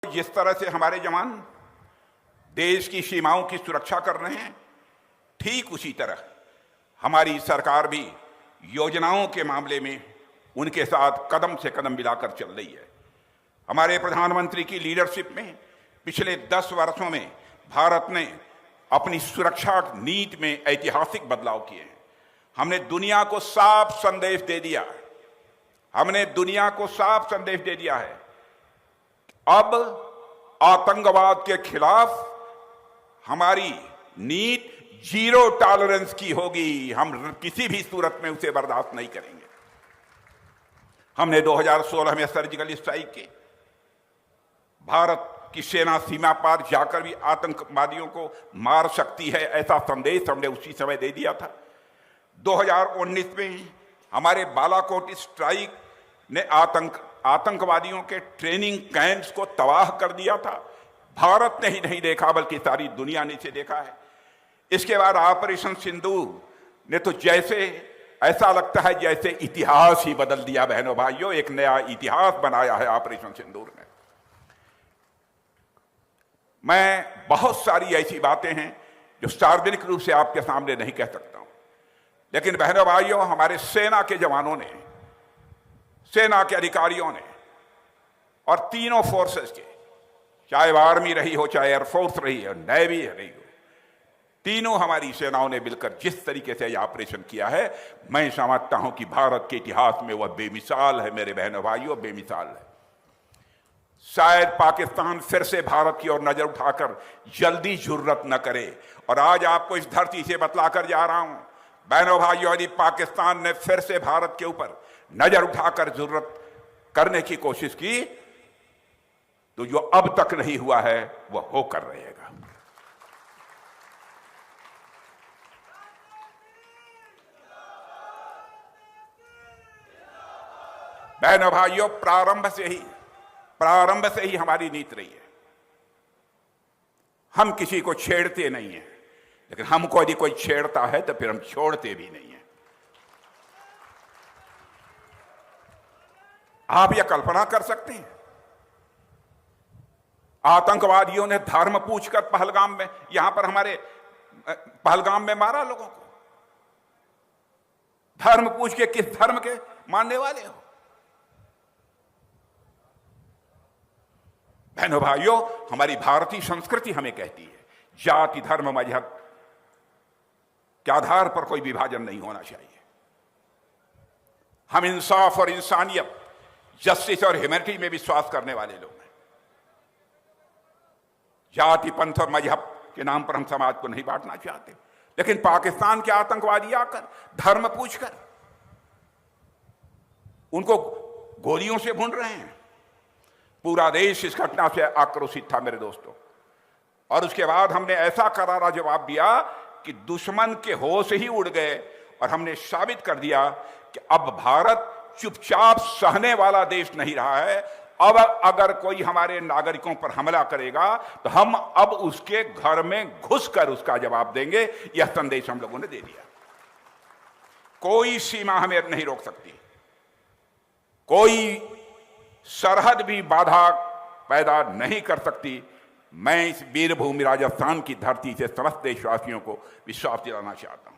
जिस तरह से हमारे जवान देश की सीमाओं की सुरक्षा कर रहे हैं, ठीक उसी तरह हमारी सरकार भी योजनाओं के मामले में उनके साथ कदम से कदम मिलाकर चल रही है। हमारे प्रधानमंत्री की लीडरशिप में पिछले 10 वर्षों में भारत ने अपनी सुरक्षा नीति में ऐतिहासिक बदलाव किए हैं। हमने दुनिया को साफ संदेश दे दिया है अब आतंकवाद के खिलाफ हमारी नीति 0 टॉलरेंस की होगी। हम किसी भी सूरत में उसे बर्दाश्त नहीं करेंगे। हमने 2016 में सर्जिकल स्ट्राइक की, भारत की सेना सीमा पार जाकर भी आतंकवादियों को मार सकती है, ऐसा संदेश हमने उसी समय दे दिया था। 2019 में हमारे बालाकोट स्ट्राइक ने आतंकवादियों के ट्रेनिंग कैंप्स को तबाह कर दिया था। भारत ने ही नहीं देखा बल्कि सारी दुनिया ने इसे देखा है। इसके बाद ऑपरेशन सिंदूर ने तो ऐसा लगता है जैसे इतिहास ही बदल दिया। बहनों भाइयों, एक नया इतिहास बनाया है ऑपरेशन सिंदूर ने। मैं बहुत सारी ऐसी बातें हैं जो सार्वजनिक रूप से आपके सामने नहीं कह सकता हूं, लेकिन बहनों भाइयों, हमारे सेना के जवानों ने, सेना के अधिकारियों ने और तीनों फोर्सेस के, चाहे वो आर्मी रही हो, चाहे एयरफोर्स रही हो, नेवी रही हो, तीनों हमारी सेनाओं ने मिलकर जिस तरीके से यह ऑपरेशन किया है, मैं समझता हूं कि भारत के इतिहास में वह बेमिसाल है। मेरे बहनों भाइयों, बेमिसाल है। शायद पाकिस्तान फिर से भारत की ओर नजर उठाकर जल्दी जुर्रत न करे। और आज आपको इस धरती से बतलाकर जा रहा हूं, बहनों भाइयों, यदि पाकिस्तान ने फिर से भारत के ऊपर नजर उठाकर जुर्रत करने की कोशिश की तो जो अब तक नहीं हुआ है वह होकर रहेगा। बहनों भाइयों, प्रारंभ से ही हमारी नीति रही है, हम किसी को छेड़ते नहीं हैं, लेकिन हमको यदि कोई छेड़ता है तो फिर हम छोड़ते भी नहीं हैं। आप यह कल्पना कर सकते हैं, आतंकवादियों ने धर्म पूछकर पहलगाम में, यहां पर हमारे पहलगाम में मारा लोगों को। धर्म पूछ के किस धर्म के मानने वाले हो? बहनों भाइयों, हमारी भारतीय संस्कृति हमें कहती है जाति, धर्म, मजहब के आधार पर कोई विभाजन नहीं होना चाहिए। हम इंसाफ और इंसानियत, जस्टिस और ह्यूमैनिटी में विश्वास करने वाले लोग हैं। जाति, पंथ और मजहब के नाम पर हम समाज को नहीं बांटना चाहते, लेकिन पाकिस्तान के आतंकवादी आकर धर्म पूछकर उनको गोलियों से भून रहे हैं। पूरा देश इस घटना से आक्रोशित था मेरे दोस्तों, और उसके बाद हमने ऐसा करारा जवाब दिया कि दुश्मन के होश ही उड़ गए, और हमने साबित कर दिया कि अब भारत चुपचाप सहने वाला देश नहीं रहा है। अब अगर कोई हमारे नागरिकों पर हमला करेगा तो हम अब उसके घर में घुसकर उसका जवाब देंगे। यह संदेश हम लोगों ने दे दिया। कोई सीमा हमें नहीं रोक सकती, कोई सरहद भी बाधा पैदा नहीं कर सकती। मैं इस वीरभूमि राजस्थान की धरती से समस्त देशवासियों को विश्वास दिलाना चाहता हूं।